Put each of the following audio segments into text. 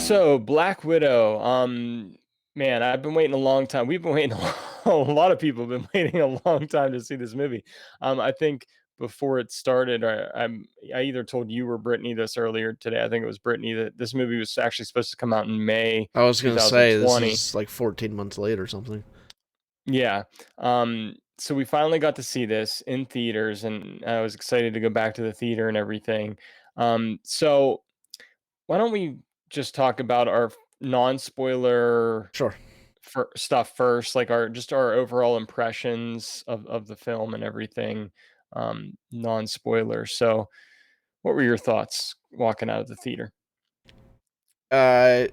So Black Widow, man, I've been waiting a long time. We've been waiting a lot of people have been waiting a long time to see this movie. I think before it started, I either told you or Brittany this earlier today. I think it was Brittany that this movie was actually supposed to come out in May I was gonna say this 2020. is like 14 months late or something. Yeah. So we finally got to see this in theaters, and I was excited to go back to the theater and everything. So why don't we just talk about our non-spoiler Sure. for stuff first, like our overall impressions of the film and everything, non-spoiler. So, what were your thoughts walking out of the theater? Uh,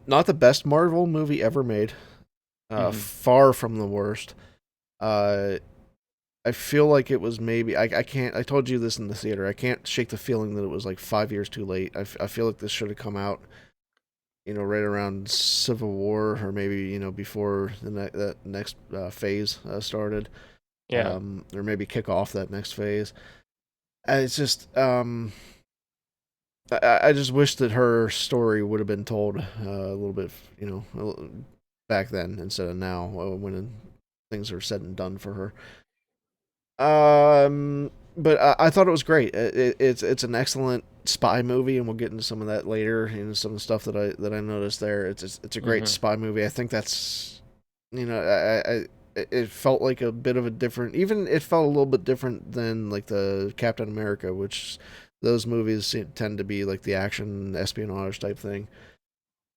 Not the best Marvel movie ever made. Mhm. Far from the worst. Uh, I feel like it was maybe I can't. I told you this in the theater. I can't shake the feeling that it was like 5 years too late. I feel like this should have come out, right around Civil War or maybe before that next phase started, Yeah. or maybe kick off that next phase. It's just I just wish that her story would have been told a little bit, back then instead of now when things are said and done for her. But I thought it was great. It's an excellent spy movie, and we'll get into some of that later. Some of the stuff that I noticed there. It's a great Mhm. spy movie. I think that's I it felt like a bit of a different. Even it felt a little bit different than like the Captain America, which those movies tend to be like the action espionage type thing.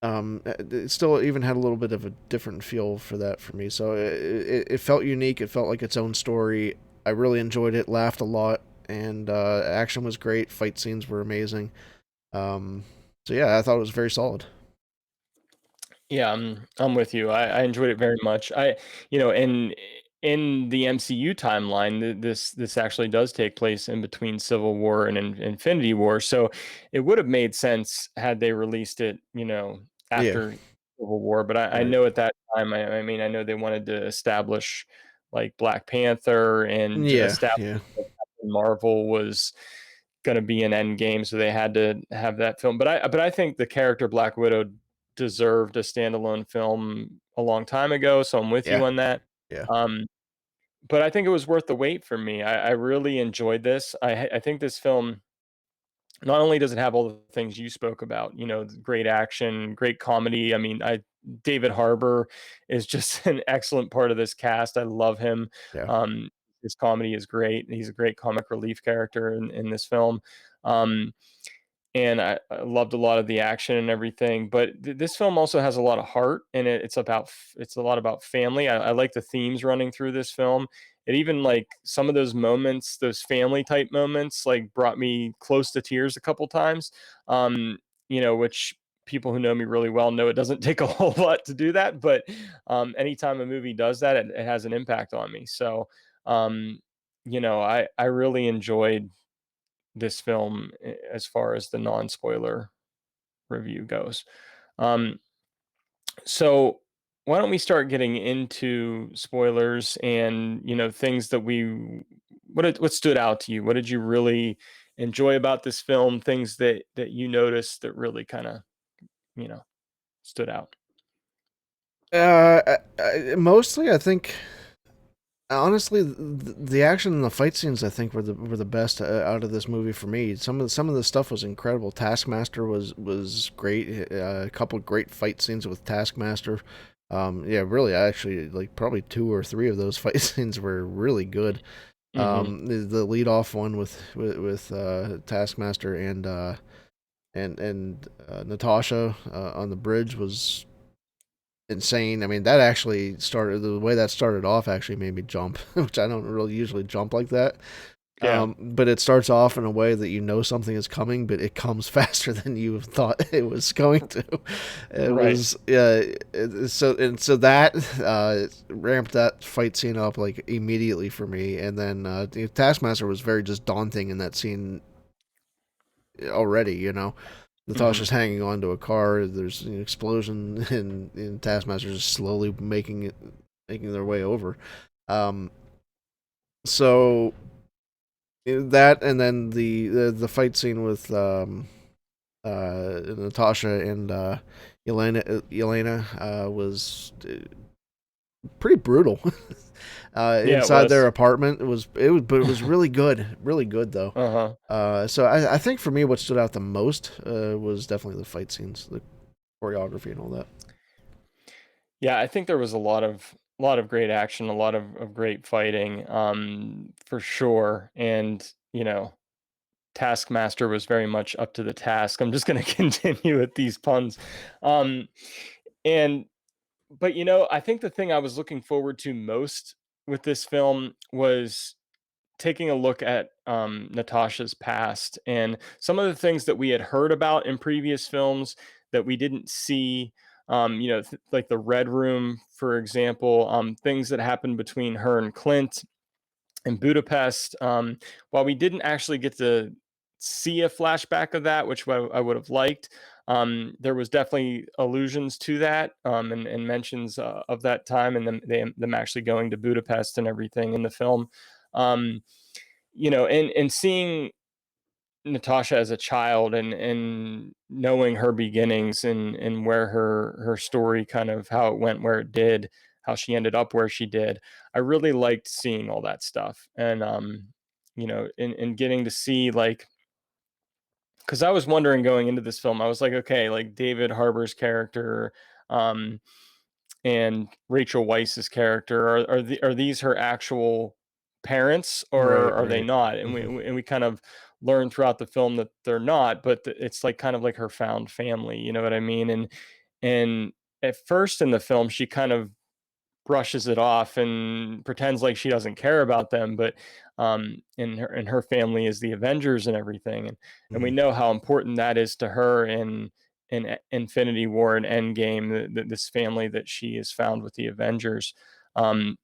It still even had a little bit of a different feel for that for me. So it felt unique. It felt like its own story. I really enjoyed it. Laughed a lot, and action was great. Fight scenes were amazing. Um, so yeah, I thought it was very solid. Yeah, I'm with you. I enjoyed it very much. In the MCU timeline, this actually does take place in between Civil War and Infinity War. So it would have made sense had they released it, Yeah. after Civil War. But I Right. know at that time, I mean, I know they wanted to establish like Black Panther and Yeah. establish Yeah. that Captain Marvel was going to be an end game, so they had to have that film. But I think the character Black Widow deserved a standalone film a long time ago, so I'm with Yeah. you on that. Yeah. Um, but I think it was worth the wait for me. I really enjoyed this. I think this film not only does it have all the things you spoke about, great action, great comedy. I mean, I David Harbour is just an excellent part of this cast. I love him. Yeah. Um, his comedy is great. He's a great comic relief character in this film. Um, and I loved a lot of the action and everything. But this film also has a lot of heart, and it's a lot about family. I like the themes running through this film. It even like some of those moments, those family type moments, like brought me close to tears a couple times. Um, which people who know me really well know it doesn't take a whole lot to do that, but anytime a movie does that, it has an impact on me. So, um, I really enjoyed this film as far as the non-spoiler review goes. Um, so why don't we start getting into spoilers and things that what stood out to you? What did you really enjoy about this film? Things that you noticed that really kind of you know stood out. Mostly, I think. Honestly, the action and the fight scenes I think were the best out of this movie for me. Some of the stuff was incredible. Taskmaster was great. A couple of great fight scenes with Taskmaster. Yeah, really, I actually like probably two or three of those fight scenes were really good. Hmm. The lead off one with Taskmaster and Natasha on the bridge was insane. I mean, that actually started the way that started off actually made me jump, which I don't really usually jump like that. Yeah. But it starts off in a way that something is coming, but it comes faster than you thought it was going to. It Right. was so that ramped that fight scene up like immediately for me, and then Taskmaster was very just daunting in that scene already. Hmm. Natasha's hanging onto a car. There's an explosion, and Taskmaster's just slowly making their way over. Um, so that, and then the fight scene with Natasha and Elena was pretty brutal. Yeah, it Inside their was. apartment, but it was really good though. Uh-huh. So I think for me, what stood out the most was definitely the fight scenes, the choreography, and all that. Yeah, I think there was a lot of great action, a lot of great fighting, for sure. And, Taskmaster was very much up to the task. I'm just gonna continue with these puns. Um, and but I think the thing I was looking forward to most with this film was taking a look at Natasha's past and some of the things that we had heard about in previous films that we didn't see. Like the Red Room, for example, things that happened between her and Clint in Budapest. While we didn't actually get to see a flashback of that, which I would have liked, there was definitely allusions to that, and mentions of that time and them actually going to Budapest and everything in the film. Um, and seeing Natasha as a child and knowing her beginnings and where her story kind of how it went where it did, how she ended up where she did. I really liked seeing all that stuff. And and getting to see, like, because I was wondering going into this film, I was like, okay, like David Harbour's character, um and Rachel Weisz's character, are these her actual parents, or Right, are they right. not? And we Hmm. and we kind of learn throughout the film that they're not, but it's like kind of like her found family, you know what I mean? And at first in the film, she kind of brushes it off and pretends like she doesn't care about them, but and her family is the Avengers and everything, and we Hmm. know how important that is to her in Infinity War and Endgame, this family that she has found with the Avengers. um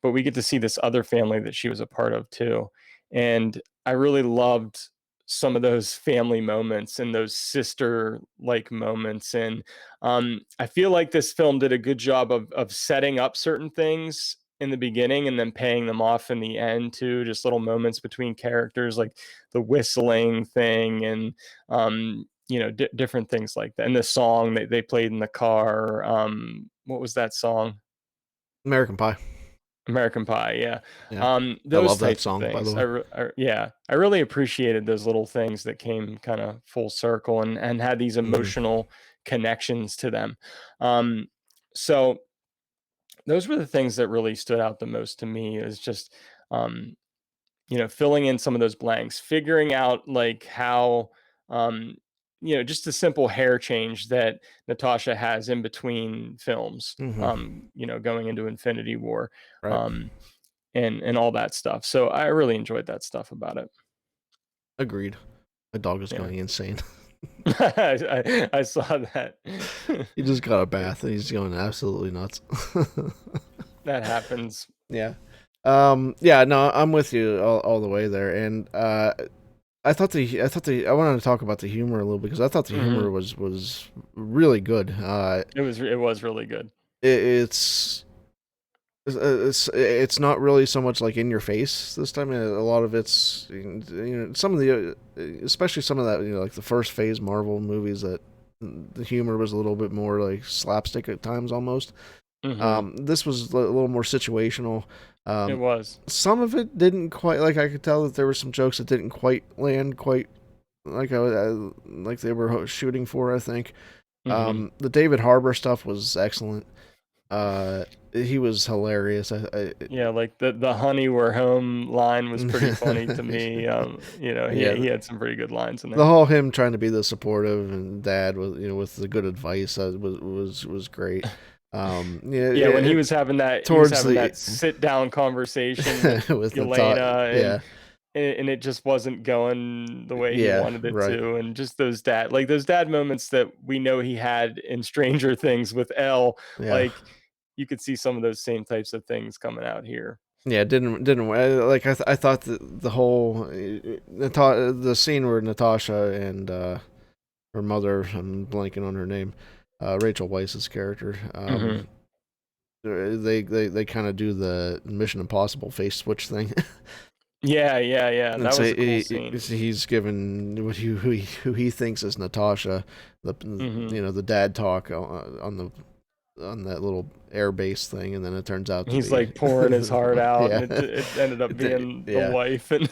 but we get to see this other family that she was a part of too. And I really loved some of those family moments and those sister like moments. And I feel like this film did a good job of setting up certain things in the beginning and then paying them off in the end too. Just little moments between characters, like the whistling thing, and different things like that. And the song that they played in the car. What was that song? American Pie. American Pie, yeah. Yeah, I Those love that types of song, by the things. way. Yeah, I really appreciated those little things that came kind of full circle and had these Hmm. emotional connections to them. Um, so those were the things that really stood out the most to me, is just um, filling in some of those blanks, figuring out like how, um, just a simple hair change that Natasha has in between films, Hmm. going into Infinity War. Right. Um, and all that stuff. So I really enjoyed that stuff about it. Agreed. My dog is Yeah. going insane. I saw that. He just got a It bath and he's going absolutely nuts. that happens. Yeah. Yeah, no, I'm with you all the way there. And I wanted to talk about the humor a little because I thought the humor Mhm. was really good. It was really good. It's it's not really so much like in your face this time. A lot of it's some of the especially some of that like the first phase Marvel movies that the humor was a little bit more like slapstick at times almost. Mhm. This was a little more situational. It Um, was. some of it didn't quite like I could tell that there were some jokes that didn't quite land quite like they were shooting for. I think Mhm. the David Harbour stuff was excellent. He was hilarious. Yeah, like the "Honey, we're home" line was pretty funny to me. He Yeah, he had some pretty good lines in the there. whole him trying to be the supportive and dad with with the good advice was great. Yeah, Yeah, when he was having towards the sit down conversation with with the thought, Elena, and yeah, and it just wasn't going the way he yeah, wanted it right, to. And just those dad moments that we know he had in Stranger Things with Elle. yeah. Like, you could see some of those same types of things coming out here. Yeah, didn't like I thought the whole the scene where Natasha and her mother, I'm blanking on her name, Rachel Weisz's character, Hmm. they kind of do the Mission Impossible face switch thing. Yeah. And That so was a cool scene. he's given who he thinks is Natasha, Hmm. the dad talk on that little air base thing, and then it turns out to He's be like pouring his heart out, and yeah, it ended up being the yeah. wife. And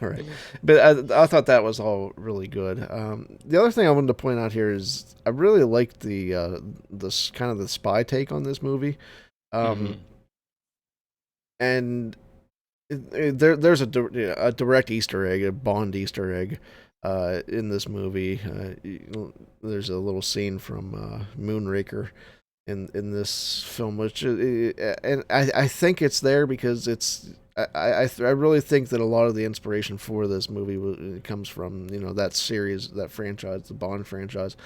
Right, but I thought that was all really good. The other thing I wanted to point out here is I really liked this kind of the spy take on this movie, um, hmm and there's a direct Easter egg, a Bond Easter egg, in this movie. There's a little scene from Moonraker in this film, which and I think it's there because it's I really think that a lot of the inspiration for this movie comes from that series, that franchise, the Bond franchise.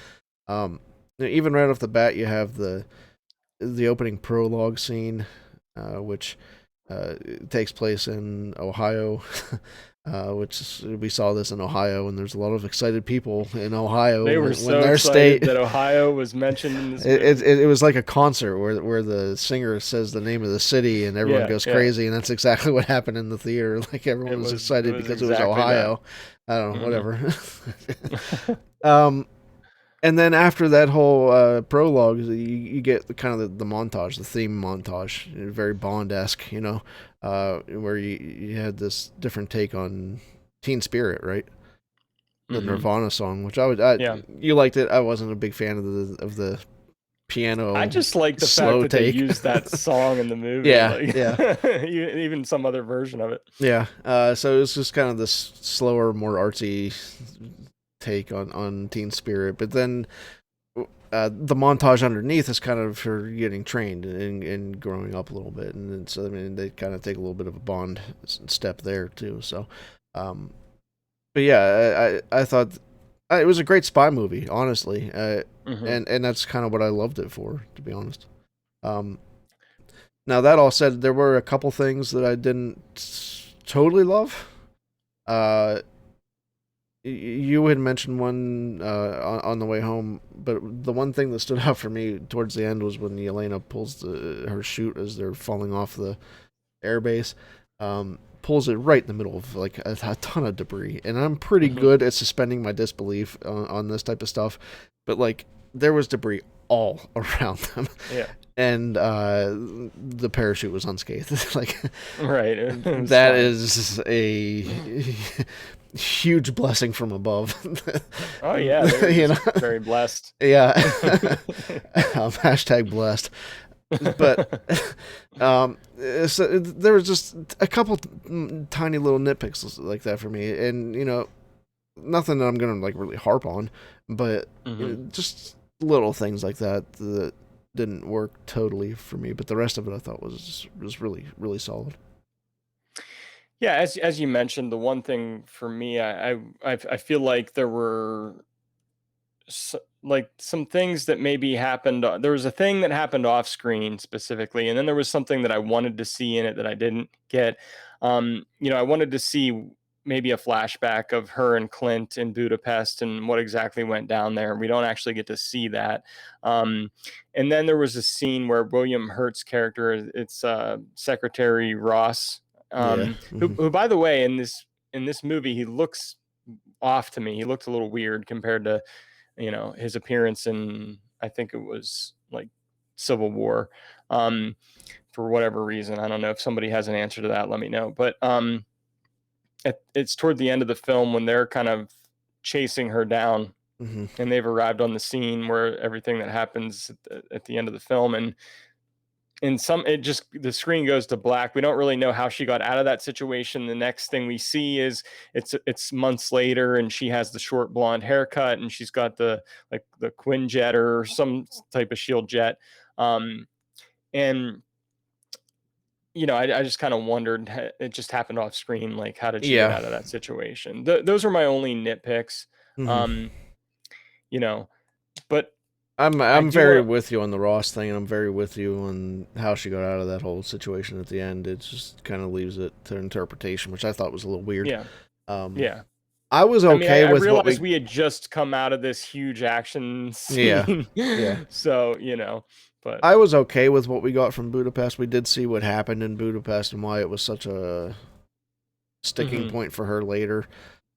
Um, Even right off the bat, you have the opening prologue scene, which takes place in Ohio, we saw this in Ohio, and there's a lot of excited people in Ohio they were when so their excited state. that Ohio was mentioned in this It, movie. it, it was like a concert where the singer says the name of the city and everyone Yeah, goes yeah. crazy, and that's exactly what happened in the theater. Like everyone was It excited was because it was exactly that. Ohio. I don't know, Hmm. whatever. um, and then after that whole prologue, you get kind of the montage, the theme montage, very Bond-esque, where you had this different take on Teen Spirit, right? The hmm Nirvana song, which Yeah. you liked it. I wasn't a big fan of the I piano just like the fact slow that they take. used that song in the movie, Yeah, like yeah, even some other version of it. yeah. So it's just kind of this slower, more artsy take on Teen Spirit, but then the montage underneath is kind of her getting trained and growing up a little bit, and so I mean they kind of take a little bit of a Bond step there too. So, um, but yeah, I thought it was a great spy movie, honestly, Hmm. and that's kind of what I loved it for, to be honest. Um, Now that all said, there were a couple things that I didn't totally love. Uh, you had mentioned one on the way home, but the one thing that stood out for me towards the end was when Yelena pulls her chute as they're falling off the airbase, pulls it right in the middle of like a ton of debris, and I'm pretty Hmm. good at suspending my disbelief on this type of stuff, but like there was debris all around them, Yeah. and the parachute was unscathed. Like Right. It was that fine. is a huge blessing from above. Oh yeah, they were you just know, very blessed. yeah. Hashtag blessed. But so there was just a couple tiny little nitpicks like that for me, and nothing that I'm gonna like really harp on, but Hmm. just little things like that didn't work totally for me. But the rest of it I thought was really really solid. Yeah, as you mentioned, the one thing for me, I feel like there were like some things that maybe happened. There was a thing that happened off screen specifically, and then there was something that I wanted to see in it that I didn't get. I wanted to see maybe a flashback of her and Clint in Budapest and what exactly went down there. We don't actually get to see that. Um, and then there was a scene where William Hurt's character, it's Secretary Ross, Yeah. who by the way in this movie he looks off to me. He looked a little weird compared to his appearance in, I think it was like Civil War. um for whatever reason, I don't know. If somebody has an answer to that, let me know. But it's toward the end of the film when they're kind of chasing her down, Hmm. and they've arrived on the scene where everything that happens at the end of the film. And in some, it just, the screen goes to black. We don't really know how she got out of that situation. The next thing we see is it's months later, and she has the short blonde haircut, and she's got the, like, the Quinjet or some type of shield jet. And I just kind of wondered, it just happened off screen, like how did she get Yeah. out of that situation? Those are my only nitpicks. Hmm. um you know but I I'm do very want with you on the Ross thing, and I'm very with you on how she got out of that whole situation at the end. It just kind of leaves it to interpretation, which I thought was a little weird. yeah, Um, yeah. I was I mean, okay I with what realized we. we had just come out of this huge action Yeah, scene, yeah. so but I was okay with what we got from Budapest. We did see what happened in Budapest and why it was such a sticking Hmm. point for her later.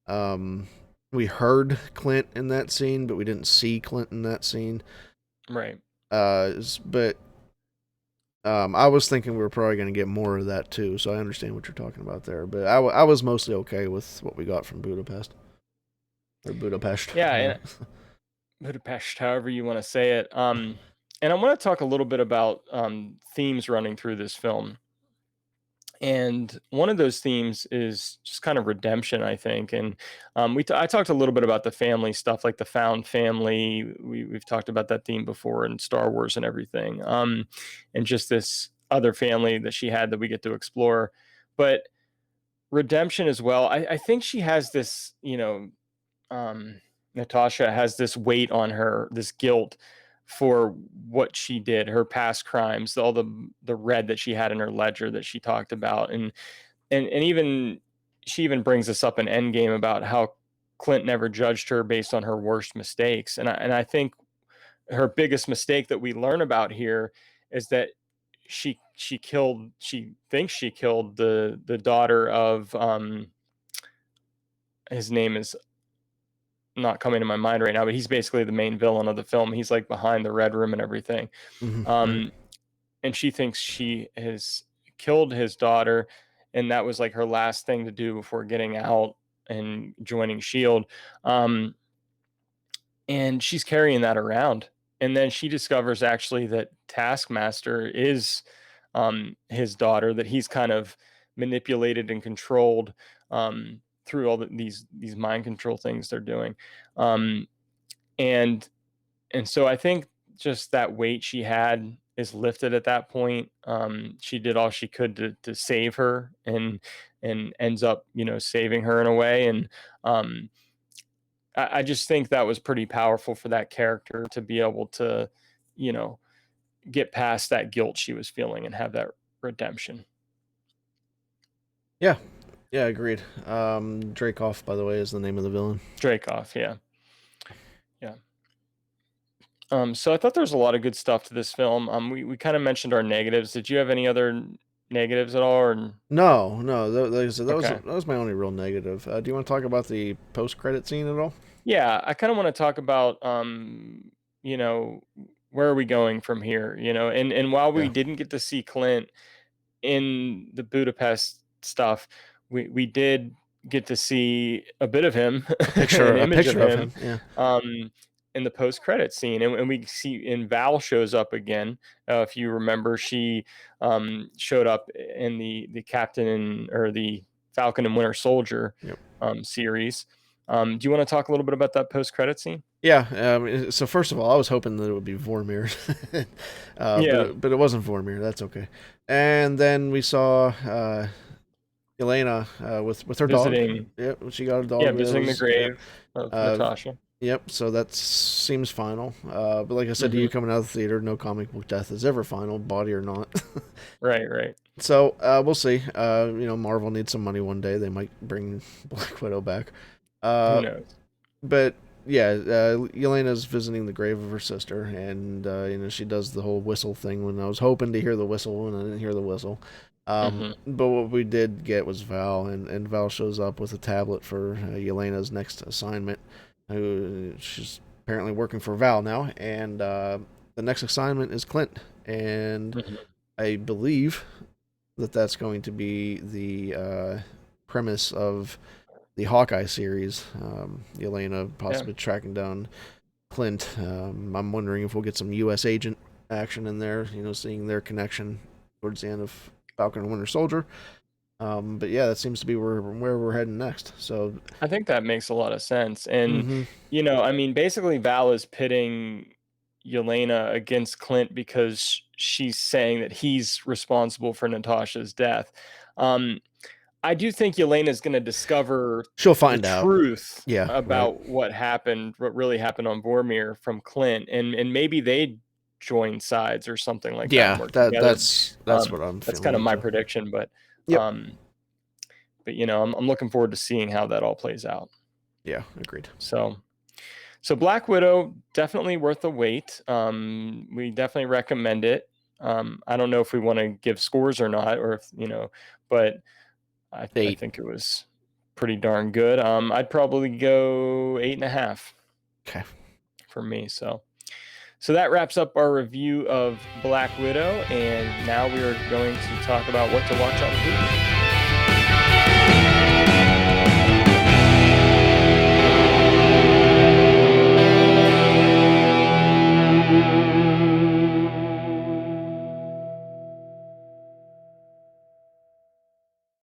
Um, we heard Clint in that scene, but we didn't see Clint in that scene. Right. But I was thinking we were probably going to get more of that too, so I understand what you're talking about there. But I was mostly okay with what we got from Budapest or Budapest. Yeah, and Budapest, however you want to say it. And I want to talk a little bit about themes running through this film. And one of those themes is just kind of redemption, I think. And I talked a little bit about the family stuff, like the found family. We've talked about that theme before in Star Wars and everything, and just this other family that she had that we get to explore. But redemption as well. I think she has this, um, Natasha has this weight on her, this guilt for what she did, her past crimes, all the red that she had in her ledger that she talked about, and even she even brings this up in Endgame about how Clint never judged her based on her worst mistakes, and I think her biggest mistake that we learn about here is that she thinks she killed the daughter of his name is not coming to my mind right now, but he's basically the main villain of the film. He's like behind the red room and everything. Right. Um, and she thinks she has killed his daughter, and that was like her last thing to do before getting out and joining Shield. Um, and she's carrying that around. And then she discovers actually that Taskmaster is his daughter, that he's kind of manipulated and controlled through all these mind control things they're doing. Um, and and so I think just that weight she had is lifted at that point. She did all she could to save her, and ends up, saving her in a way. And um, I just think that was pretty powerful for that character to be able to, you know, get past that guilt she was feeling and have that redemption. Yeah. Yeah, agreed. Dracoff, by the way, is the name of the villain. Dreykov, yeah, yeah. So I thought there was a lot of good stuff to this film. We kind of mentioned our negatives. Did you have any other negatives at all? Or No, no, like I said, okay, that was my only real negative. Do you want to talk about the post credit scene at all? yeah, I kind of want to talk about you know, where are we going from here? And while we Yeah, didn't get to see Clint in the Budapest stuff, we did get to see a bit of him, an a image of picture of him, him. Yeah, in the post-credit scene, and we see, and Val shows up again. If you remember, she showed up in the Captain or the Falcon and Winter Soldier yep. series. Do you want to talk a little bit about that post-credit scene? Yeah. So first of all, I was hoping that it would be Vormir, Yeah, but it wasn't Vormir. That's okay. And then we saw Elena with her dog. visiting. Yep, she got a Yeah, dog. That visiting the was yeah. grave of Uh, Natasha. Yep, so that seems final. But like I said to you Hmm. coming out of the theater, no comic book death is ever final, body or not. Right, right. So we'll see. Marvel needs some money one day. They might bring Black Widow back. Who Uh, knows? but yeah, Yelena's visiting the grave of her sister, and she does the whole whistle thing. When I was hoping to hear the whistle, and I didn't hear the whistle. Hmm. But what we did get was Val, and Val shows up with a tablet for Yelena's next assignment. She's apparently working for Val now, and the next assignment is Clint, and Hmm. I believe that that's going to be the premise of the Hawkeye series. Yelena Yeah. possibly tracking down Clint. I'm wondering if we'll get some U.S. agent action in there. Seeing their connection towards the end of Falcon and Winter Soldier. But yeah, that seems to be where we're heading next. So, I think that makes a lot of sense. And, mm-hmm. I mean, basically, Val is pitting Yelena against Clint because she's saying that he's responsible for Natasha's death. Um, I do think Yelena is going to discover She'll the find out. truth Yeah, right. about what really happened on Vormir from Clint, and maybe they join sides or something like that and Yeah, work that together. that's what I'm That's kind of feeling my too. prediction, but Yep. um, I'm looking forward to seeing how that all plays out. Yeah, agreed. So, Black Widow, definitely worth the wait. We definitely recommend it. I don't know if we want to give scores or not, or if but I 8. think it was pretty darn good. I'd probably go 8.5 Okay. for me. So that wraps up our review of Black Widow, and now we are going to talk about what to watch on Hulu.